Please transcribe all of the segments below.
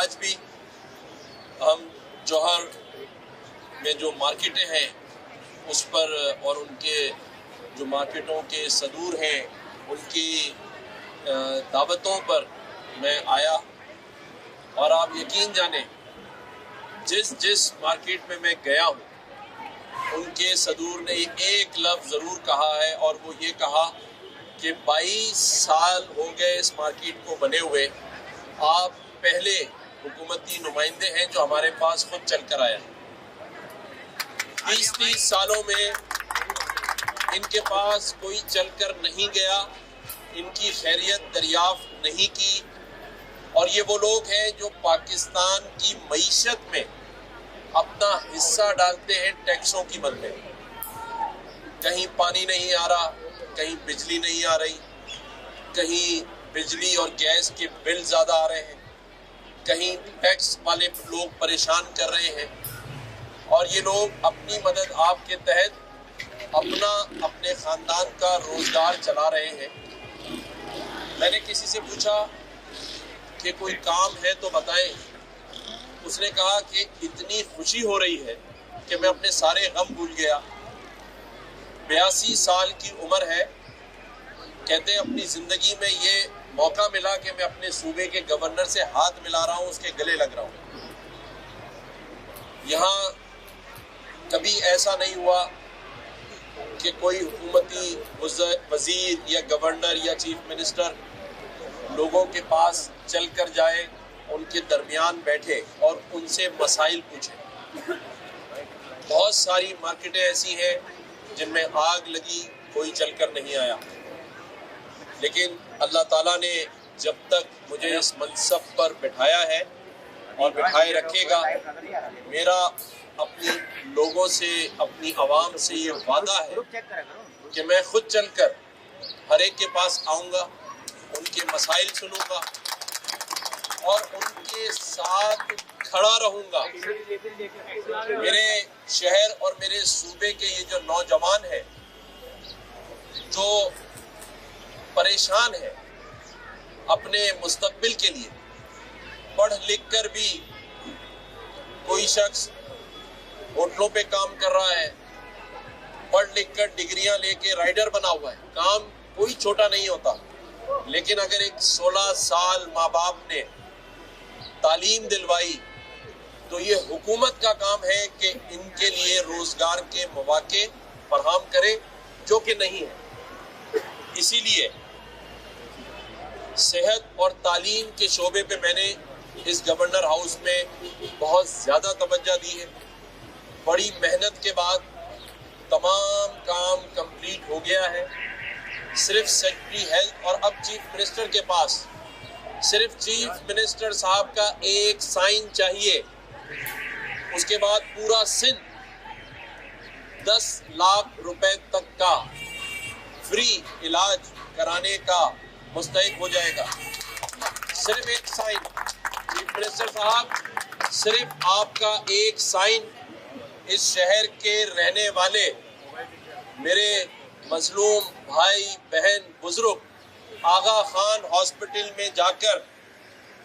आज भी हम जौहर में जो मार्केटें हैं उस पर और उनके जो मार्केटों के सदूर हैं उनकी दावतों पर मैं आया और आप यकीन जाने जिस मार्केट में मैं गया हूँ उनके सदूर ने एक लफ्ज़ ज़रूर कहा है और वो ये कहा कि 22 साल हो गए इस मार्केट को बने हुए, आप पहले हुकूमती नुमाइंदे हैं जो हमारे पास खुद चल कर आया। 30 सालों में इनके पास कोई चलकर नहीं गया, इनकी खैरियत दरियाफ्त नहीं की, और ये वो लोग हैं जो पाकिस्तान की मईशत में अपना हिस्सा डालते हैं टैक्सों की मद में। कहीं पानी नहीं आ रहा, कहीं बिजली नहीं आ रही, कहीं बिजली और गैस के बिल ज़्यादा आ रहे हैं, कहीं टैक्स वाले लोग परेशान कर रहे हैं, और ये लोग अपनी मदद आपके तहत अपने ख़ानदान का रोज़गार चला रहे हैं। मैंने किसी से पूछा कि कोई काम है तो बताएं। उसने कहा कि इतनी खुशी हो रही है कि मैं अपने सारे गम भूल गया। 82 साल की उम्र है, कहते हैं अपनी ज़िंदगी में ये मौका मिला कि मैं अपने सूबे के गवर्नर से हाथ मिला रहा हूँ, उसके गले लग रहा हूँ। यहाँ कभी ऐसा नहीं हुआ कि कोई हुकूमती वज़ीर या गवर्नर या चीफ मिनिस्टर लोगों के पास चल कर जाए, उनके दरमियान बैठे और उनसे मसाइल पूछे। बहुत सारी मार्केटें ऐसी हैं जिनमें आग लगी, कोई चलकर नहीं आया, लेकिन अल्लाह ताला ने जब तक मुझे इस मनसब पर बिठाया है और बिठाए रखेगा, मेरा अपनी लोगों से, अपनी आवाम से ये वादा है कि मैं खुद चलकर हर एक के पास आऊँगा, उनके मसाइल सुनूंगा और उनके साथ खड़ा रहूँगा। मेरे शहर और मेरे सूबे के ये जो नौजवान हैं जो परेशान है अपने मुस्तकबिल के लिए, पढ़ लिख कर भी कोई शख्स होटलों पे काम कर रहा है, पढ़ लिख कर डिग्रियां लेके राइडर बना हुआ है। काम कोई छोटा नहीं होता, लेकिन अगर एक 16 साल माँ बाप ने तालीम दिलवाई तो ये हुकूमत का काम है कि इनके लिए रोजगार के मौके फराहम करे, जो कि नहीं है। इसीलिए सेहत और तालीम के शोबे पे मैंने इस गवर्नर हाउस में बहुत ज़्यादा तवज्जो दी है। बड़ी मेहनत के बाद तमाम काम कंप्लीट हो गया है। सिर्फ सेक्रेटरी हेल्थ और अब चीफ मिनिस्टर के पास सिर्फ चीफ मिनिस्टर साहब का एक साइन चाहिए, उसके बाद पूरा सिंध 10 लाख रुपए तक का फ्री इलाज कराने का मुस्तहिक हो जाएगा। सिर्फ एक साइन, चीफ मिनिस्टर साहब, सिर्फ आपका एक साइन इस शहर के रहने वाले मेरे मजलूम भाई बहन बुजुर्ग आगा खान हॉस्पिटल में जाकर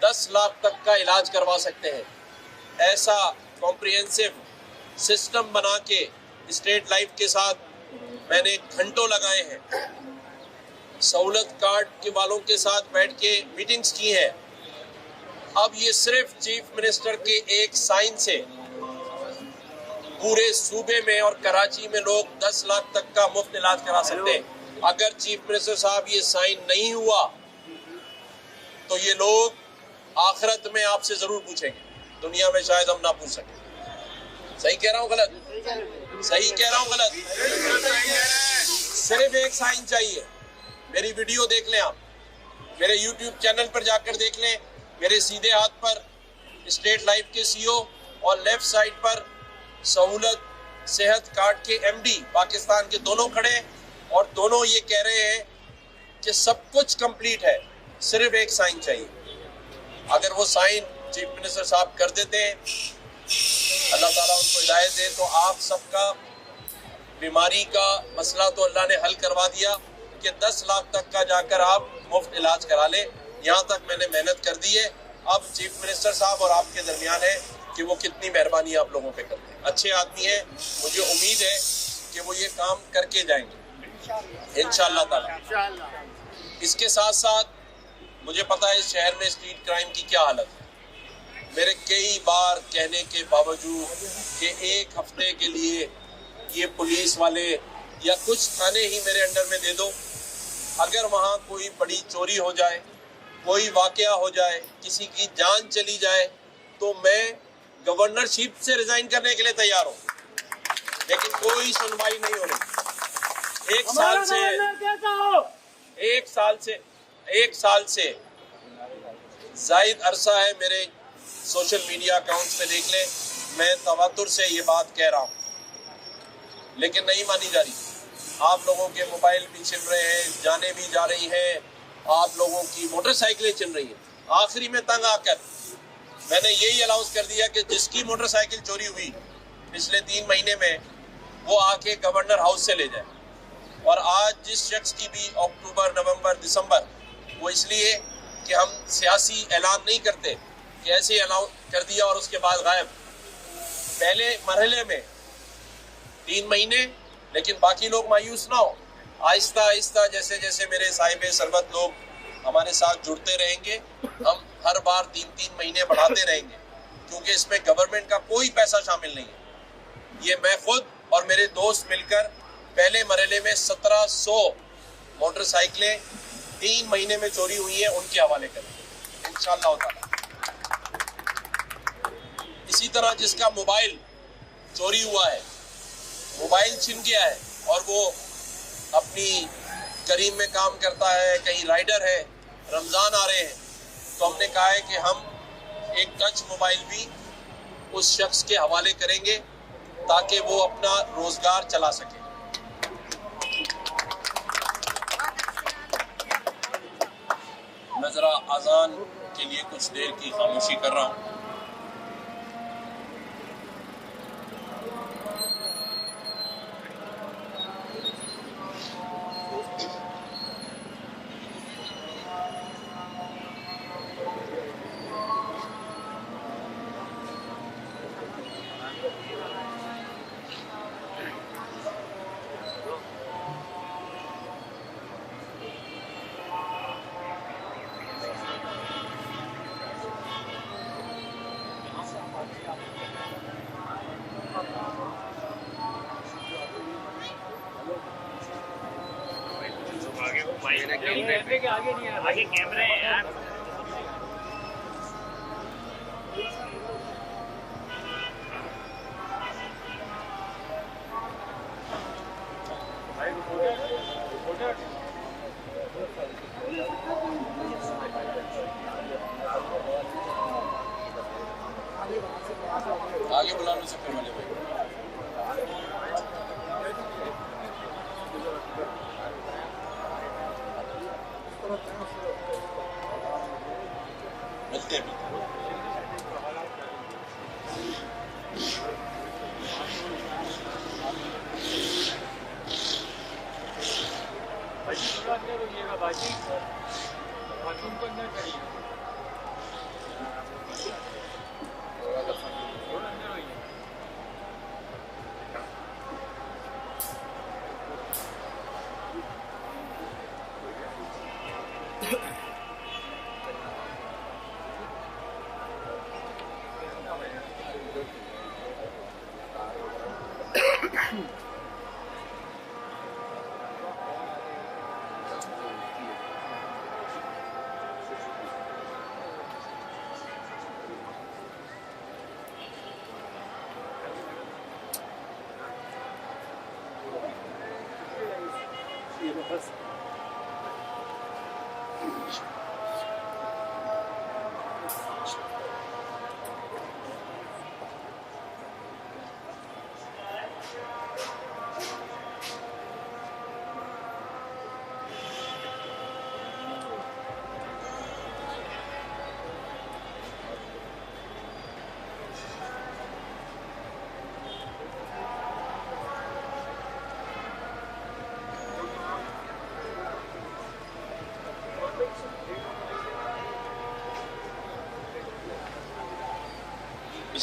10 लाख तक का इलाज करवा सकते हैं। ऐसा कॉम्प्रिहेंसिव सिस्टम बना के स्टेट लाइफ के साथ मैंने घंटों लगाए हैं। सहूलत कार्ड के वालों के साथ बैठ के मीटिंग्स की हैं। अब ये सिर्फ चीफ मिनिस्टर के एक साइन से पूरे सूबे में और कराची में लोग 10 लाख तक का मुफ्त इलाज करा सकते हैं। अगर चीफ मिनिस्टर साहब ये साइन नहीं हुआ तो ये लोग आखिरत में आपसे जरूर पूछेंगे, दुनिया में शायद हम ना पूछ सकें। सही कह रहा हूँ गलत? सही कह रहा हूँ गलत? सिर्फ एक साइन चाहिए। मेरी वीडियो देख लें, आप मेरे YouTube चैनल पर जाकर देख लें। मेरे सीधे हाथ पर स्टेट लाइफ के CEO और लेफ्ट साइड पर सहूलत सेहत कार्ड के MD पाकिस्तान के दोनों खड़े, और दोनों ये कह रहे हैं कि सब कुछ कंप्लीट है, सिर्फ एक साइन चाहिए। अगर वो साइन चीफ मिनिस्टर साहब कर देते हैं, अल्लाह ताला उनको हिदायत दे, तो आप सबका बीमारी का मसला तो अल्लाह ने हल करवा दिया कि 10 लाख तक का जाकर आप मुफ्त इलाज करा लें। यहाँ तक मैंने मेहनत कर दी है। अब चीफ मिनिस्टर साहब और आपके दरमियान है कि वो कितनी मेहरबानी आप लोगों पे करते हैं। अच्छे आदमी है, मुझे उम्मीद है कि वो ये काम करके जाएंगे इंशाअल्लाह ताला। इसके साथ साथ मुझे पता है इस शहर में स्ट्रीट क्राइम की क्या हालत है। मेरे कई बार कहने के बावजूद कि एक हफ्ते के लिए ये पुलिस वाले या कुछ थाने ही मेरे अंडर में दे दो, अगर वहाँ कोई बड़ी चोरी हो जाए, कोई वाकया हो जाए, किसी की जान चली जाए, तो मैं गवर्नरशिप से रिजाइन करने के लिए तैयार हूँ। लेकिन कोई सुनवाई नहीं हो रही। एक साल से जायद अरसा है, मेरे सोशल मीडिया अकाउंट्स पे देख ले, मैं तवातुर से ये बात कह रहा हूँ, लेकिन नहीं मानी जा रही। आप लोगों के मोबाइल भी छिन रहे हैं, जाने भी जा रही हैं, आप लोगों की मोटरसाइकिलें छिन रही हैं। आखिरी में तंग आकर मैंने यही अनाउंस कर दिया कि जिसकी मोटरसाइकिल चोरी हुई पिछले 3 महीने में, वो आके गवर्नर हाउस से ले जाए। और आज जिस शख्स की भी अक्टूबर, नवंबर, दिसंबर, वो इसलिए कि हम सियासी ऐलान नहीं करते कि ऐसे अनाउंस कर दिया और उसके बाद गायब। पहले मरहले में 3 महीने, लेकिन बाकी लोग मायूस ना हो। आहिस्ता आहिस्ता जैसे जैसे मेरे साहिब सरबत लोग हमारे साथ जुड़ते रहेंगे, हम हर बार 3-3 महीने बढ़ाते रहेंगे, क्योंकि इसमें गवर्नमेंट का कोई पैसा शामिल नहीं है। ये मैं खुद और मेरे दोस्त मिलकर पहले मरहले में 1700 मोटरसाइकिलें 3 महीने में चोरी हुई हैं, उनके हवाले करेंगे इंशाअल्लाह ताला। इसी तरह जिसका मोबाइल चोरी हुआ है, मोबाइल छिन गया है और वो अपनी करीम में काम करता है, कहीं राइडर है, रमज़ान आ रहे हैं, तो हमने कहा है कि हम एक टच मोबाइल भी उस शख्स के हवाले करेंगे ताकि वो अपना रोजगार चला सके। मैं जरा अजान के लिए कुछ देर की खामोशी कर रहा हूँ। आगे कैमरे हैं यार। आगे बुला लो सकते वाले भाई। मिलते हैं। बाजी थोड़ा अंदर होइएगा, बाजी बाथरूम को अंदर करिए, थोड़ा अंदर होइए। बस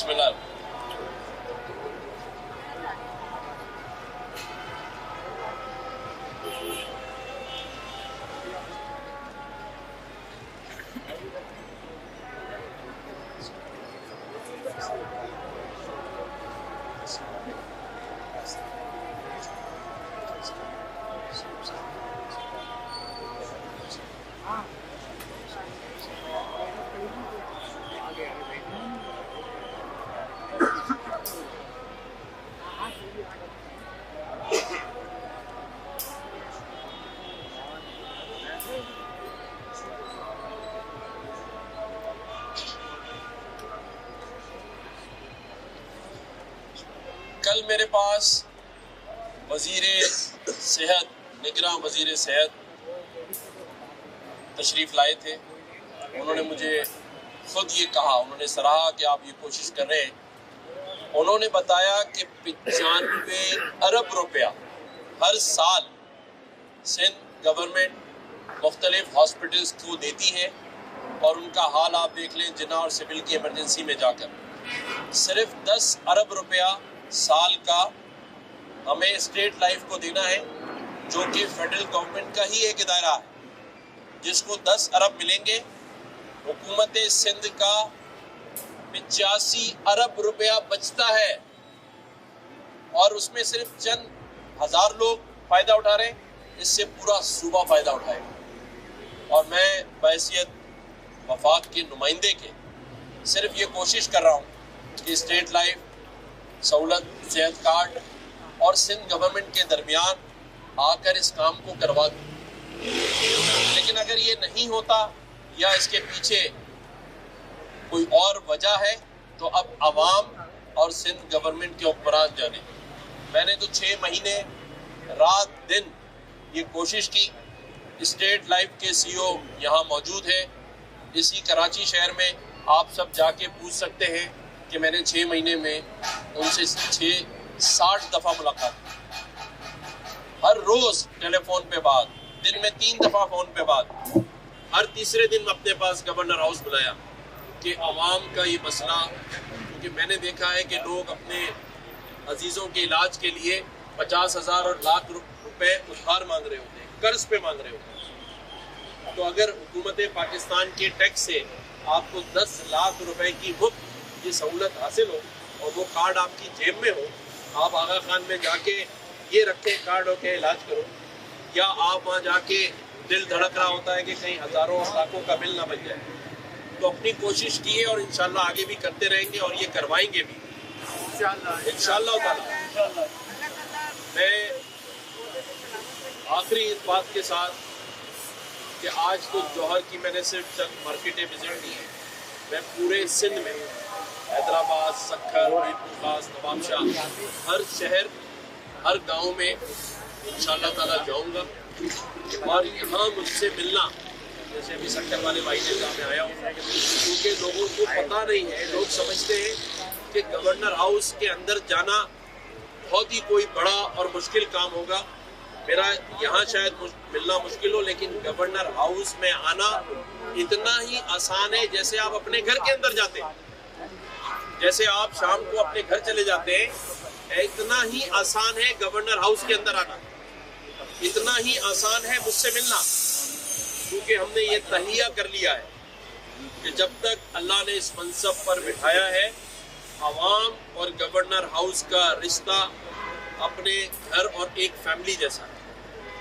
बिस्मिल्लाह। कल मेरे पास वज़ीर सेहत, निगरां वज़ीर सेहत तशरीफ़ लाए थे। उन्होंने मुझे खुद ये कहा, उन्होंने सराहा कि आप ये कोशिश कर रहे हैं। उन्होंने बताया कि 95 अरब रुपया हर साल सिंध गवर्नमेंट मुख्तलिफ हॉस्पिटल्स को देती है, और उनका हाल आप देख लें जिन्ना और सिविल की इमरजेंसी में जाकर। सिर्फ 10 अरब रुपया साल का हमें स्टेट लाइफ को देना है, जो कि फेडरल गवर्नमेंट का ही एक दायरा है, जिसको 10 अरब मिलेंगे। हुकूमत सिंध का 85 अरब रुपया बचता है, और उसमें सिर्फ चंद हजार लोग फायदा उठा रहे हैं, इससे पूरा सूबा फायदा उठाएगा। और मैं बहैसियत वफाक के नुमाइंदे के सिर्फ ये कोशिश कर रहा हूँ कि स्टेट लाइफ सहूलत, सेहत कार्ड और सिंध गवर्नमेंट के दरमियान आकर इस काम को करवा दूँ। लेकिन अगर ये नहीं होता या इसके पीछे कोई और वजह है, तो अब आवाम और सिंध गवर्नमेंट के हुक्मरान जाने। मैंने तो 6 महीने रात दिन ये कोशिश की। स्टेट लाइफ के CEO यहाँ मौजूद है, इसी कराची शहर में। आप सब जाके पूछ सकते हैं कि मैंने 6 महीने में उनसे 60 दफ़ा मुलाकात की। हर रोज़ टेलीफोन पे बात, दिन में 3 दफ़ा फ़ोन पे बात। हर तीसरे दिन अपने पास गवर्नर हाउस बुलाया कि आवाम का ये मसला, क्योंकि मैंने देखा है कि लोग अपने अजीज़ों के इलाज के लिए 50,000 और लाख रुपए उधार मांग रहे होते हैं, कर्ज पे मांग रहे होते हैं। तो अगर हुकूमत पाकिस्तान के टैक्स से आपको 10 लाख रुपए की मुफ्त ये सहूलत हासिल हो, और वो कार्ड आपकी जेब में हो, आप आगा खान में जाके ये रखें कार्ड हो के इलाज करो, या आप वहाँ जाके दिल धड़क रहा होता है कि कहीं हज़ारों और लाखों का बिल ना बन जाए। तो अपनी कोशिश की है, और इंशाल्लाह आगे भी करते रहेंगे, और ये करवाएंगे भी इंशाल्लाह ताला। मैं आखिरी इस बात के साथ कि आज तो जौहर की मैंने सिर्फ चंद मार्केटें विजिट की हैं, मैं पूरे सिंध में हैदराबाद, सक्खर, मीरपुर, नवाबशाह, हर शहर, हर गांव में इंशाल्लाह ताला जाऊंगा। और यहाँ मुझसे मिलना, जैसे अभी सक्खर वाले भाई ने कहा, मैं आया हूँ क्योंकि लोगों को पता नहीं है। लोग समझते हैं कि गवर्नर हाउस के अंदर जाना बहुत ही कोई बड़ा और मुश्किल काम होगा। मेरा यहाँ शायद मिलना मुश्किल हो, लेकिन गवर्नर हाउस में आना इतना ही आसान है जैसे आप अपने घर के अंदर जाते हैं, जैसे आप शाम को अपने घर चले जाते हैं, इतना ही आसान है गवर्नर हाउस के अंदर आना, इतना ही आसान है मुझसे मिलना। क्योंकि हमने ये तहिया कर लिया है कि जब तक अल्लाह ने इस मनसब पर बिठाया है, आवाम और गवर्नर हाउस का रिश्ता अपने घर और एक फैमिली जैसा है।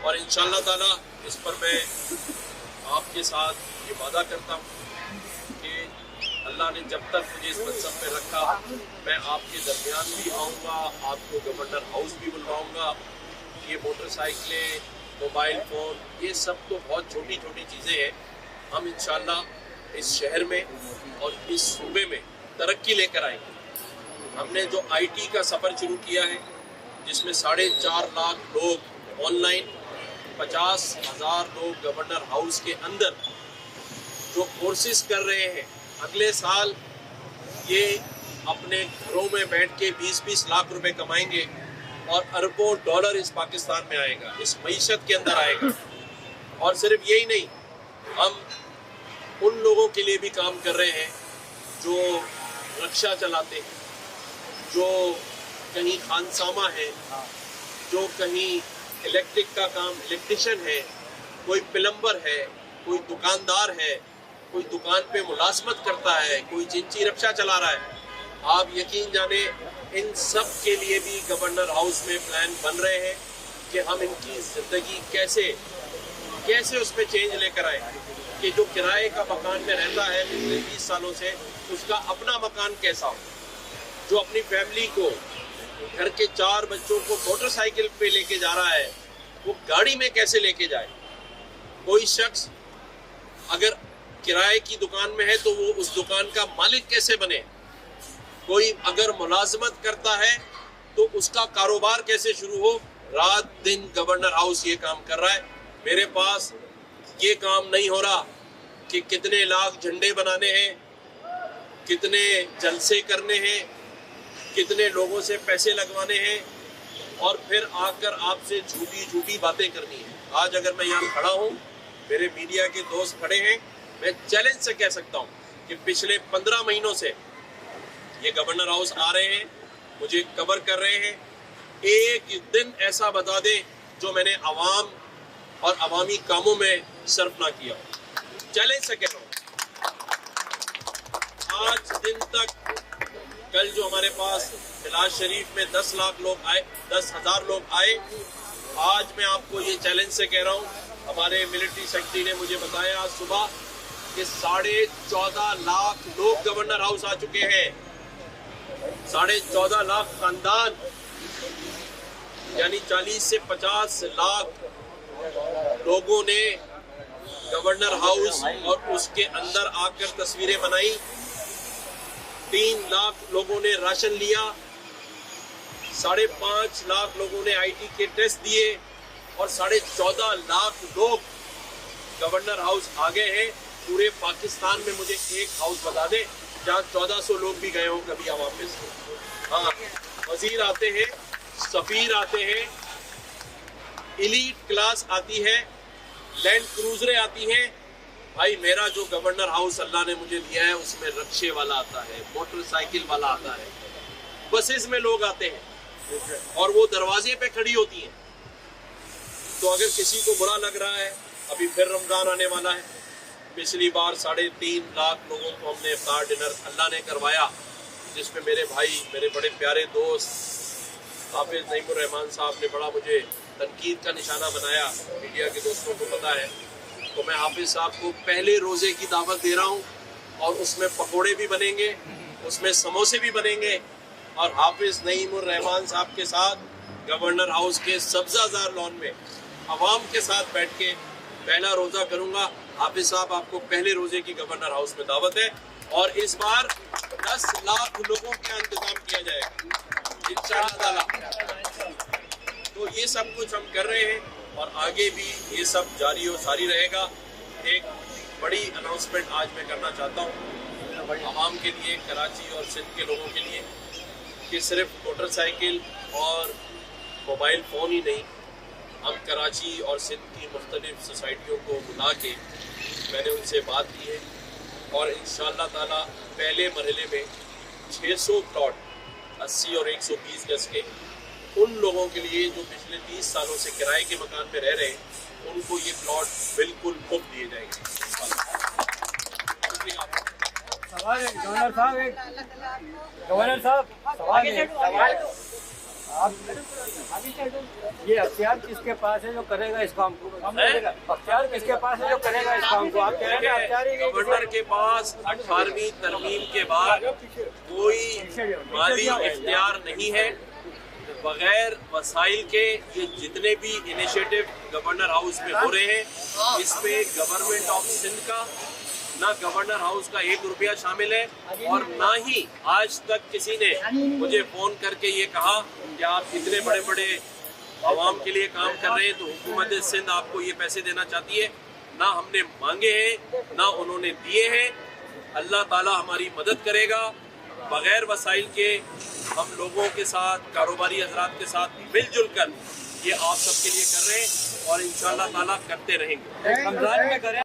और इंशाल्लाह ताला इस पर मैं आपके साथ ये वादा करता हूँ कि अल्लाह ने जब तक मुझे इस मनसब पे रखा, मैं आपके दरमियान भी आऊँगा, आपको गवर्नर हाउस भी बुलवाऊँगा। ये मोटरसाइकिलें, मोबाइल फ़ोन, ये सब तो बहुत छोटी छोटी चीज़ें हैं। हम इंशाल्लाह इस शहर में और इस सूबे में तरक्की लेकर आएंगे। हमने जो IT का सफ़र शुरू किया है, जिसमें 4.5 लाख लोग ऑनलाइन, 50,000 लोग गवर्नर हाउस के अंदर जो कोर्सेज कर रहे हैं, अगले साल ये अपने घरों में बैठ के 20-20 लाख रुपए कमाएंगे, और अरबों डॉलर इस पाकिस्तान में आएगा, इस मईशत के अंदर आएगा। और सिर्फ यही नहीं, हम उन लोगों के लिए भी काम कर रहे हैं जो रक्षा चलाते हैं, जो कहीं खानसामा है, जो कहीं इलेक्ट्रिक का काम इलेक्ट्रिशियन है, कोई प्लम्बर है, कोई दुकानदार है, कोई दुकान पे मुलाजमत करता है, कोई जिंची रक्षा चला रहा है, आप यकीन जाने इन सब के लिए भी गवर्नर हाउस में प्लान बन रहे हैं कि हम इनकी ज़िंदगी कैसे उस पर चेंज लेकर आए कि जो किराए का मकान में रहता है पिछले 20 सालों से, उसका अपना मकान कैसा हो, जो अपनी फैमिली को, घर के 4 बच्चों को मोटरसाइकिल पे लेके जा रहा है, वो गाड़ी में कैसे लेके जाए। कोई शख्स अगर किराए की दुकान में है तो वो उस दुकान का मालिक कैसे बने। कोई अगर मुलाजमत करता है तो उसका कारोबार कैसे शुरू हो। रात दिन गवर्नर हाउस ये काम कर रहा है। मेरे पास ये काम नहीं हो रहा कि कितने लाख झंडे बनाने हैं, कितने जलसे करने हैं, कितने लोगों से पैसे लगवाने हैं और फिर आकर आपसे झूठी बातें करनी है। आज अगर मैं यहाँ खड़ा हूँ, मेरे मीडिया के दोस्त खड़े हैं, मैं चैलेंज से कह सकता हूँ कि पिछले 15 महीनों से ये गवर्नर हाउस आ रहे हैं, मुझे कवर कर रहे हैं। एक दिन ऐसा बता दें जो मैंने आवाम और अवामी कामों में सर्फ ना किया। चैलेंज से कह रहा हूँ। आज दिन तक, कल जो हमारे पास मिलाद शरीफ में 10,000 लोग आए, आज मैं आपको ये चैलेंज से कह रहा हूँ, हमारे मिलिट्री सेक्रेटरी ने मुझे बताया आज सुबह कि 14.5 लाख लोग गवर्नर हाउस आ चुके हैं। 14.5 लाख खानदान, यानी 40 से 50 लाख लोगों ने गवर्नर हाउस और उसके अंदर आकर तस्वीरें बनाई। 3 लाख लोगों ने राशन लिया, 5.5 लाख लोगों ने IT के टेस्ट दिए और 14.5 लाख लोग गवर्नर हाउस आ गए हैं। पूरे पाकिस्तान में मुझे एक हाउस बता दें जहाँ 1400 लोग भी गए हों कभी आवाम में से। हाँ, वजीर आते हैं, सफीर आते हैं, एलीट क्लास आती है, लैंड क्रूजरें आती हैं। भाई मेरा जो गवर्नर हाउस अल्लाह ने मुझे दिया है उसमें रक्शे वाला आता है, मोटरसाइकिल वाला आता है, बसेस में लोग आते हैं और वो दरवाजे पे खड़ी होती हैं। तो अगर किसी को बुरा लग रहा है, अभी फिर रमजान आने वाला है। पिछली बार 3.5 लाख लोगों को हमने इफ्तार डिनर अल्लाह ने करवाया, जिसमें मेरे भाई, मेरे बड़े प्यारे दोस्त हाफिज नईमुर रहमान साहब ने बड़ा मुझे तनकीद का निशाना बनाया, मीडिया के दोस्तों को पता है। तो मैं हाफिज साहब को पहले रोज़े की दावत दे रहा हूँ और उसमें पकोड़े भी बनेंगे, उसमें समोसे भी बनेंगे और हाफिज नईमुर रहमान साहब के साथ गवर्नर हाउस के सब्जाजार लॉन में अवाम के साथ बैठ के पहला रोज़ा करूँगा। हाफिज साहब, आपको पहले रोज़े की गवर्नर हाउस में दावत है और इस बार 10 लाख लोगों का इंतजाम किया जाएगा इंशाअल्लाह। तो ये सब कुछ हम कर रहे हैं और आगे भी ये सब जारी और सारी रहेगा। एक बड़ी अनाउंसमेंट आज मैं करना चाहता हूँ आवाम के लिए, कराची और सिंध के लोगों के लिए, कि सिर्फ मोटरसाइकिल और मोबाइल फ़ोन ही नहीं, हम कराची और सिंध की मुख्तलिफ सोसाइटियों को बुला के मैंने उनसे बात की है और इंशाअल्लाह ताला पहले मरहले में 600 प्लॉट 80 और 120 गज के उन लोगों के लिए जो पिछले 30 सालों से किराए के मकान में रह रहे हैं, उनको ये प्लॉट बिल्कुल मुफ्त दिए जाएंगे। सवाल है गवर्नर साहब, सवाल आप, ये अख्तियार किसके पास है जो करेगा इस काम को? अख्तियार किसके पास है जो करेगा इस काम को? आप कह रहे हैं अख्तियार ही नहीं। गवर्नर के पास 18वीं तरमीम के बाद कोई माली इख्तियार नहीं है। बगैर वसाइल के ये जितने भी इनिशिएटिव गवर्नर हाउस में हो रहे हैं, इसमें गवर्नमेंट ऑफ सिंध का ना गवर्नर हाउस का 1 रुपया शामिल है और ना ही आज तक किसी ने मुझे फोन करके ये कहा कि आप इतने बड़े बड़े आवाम के लिए काम कर रहे हैं तो हुकूमत सिंध आपको ये पैसे देना चाहती है। ना हमने मांगे हैं, ना उन्होंने दिए हैं। अल्लाह ताला हमारी मदद करेगा। बगैर वसाइल के हम लोगों के साथ, कारोबारी हजरात के साथ मिलजुल कर ये आप सबके लिए कर रहे हैं और इंशाअल्लाह ताला करते रहेंगे। रमजान में करें।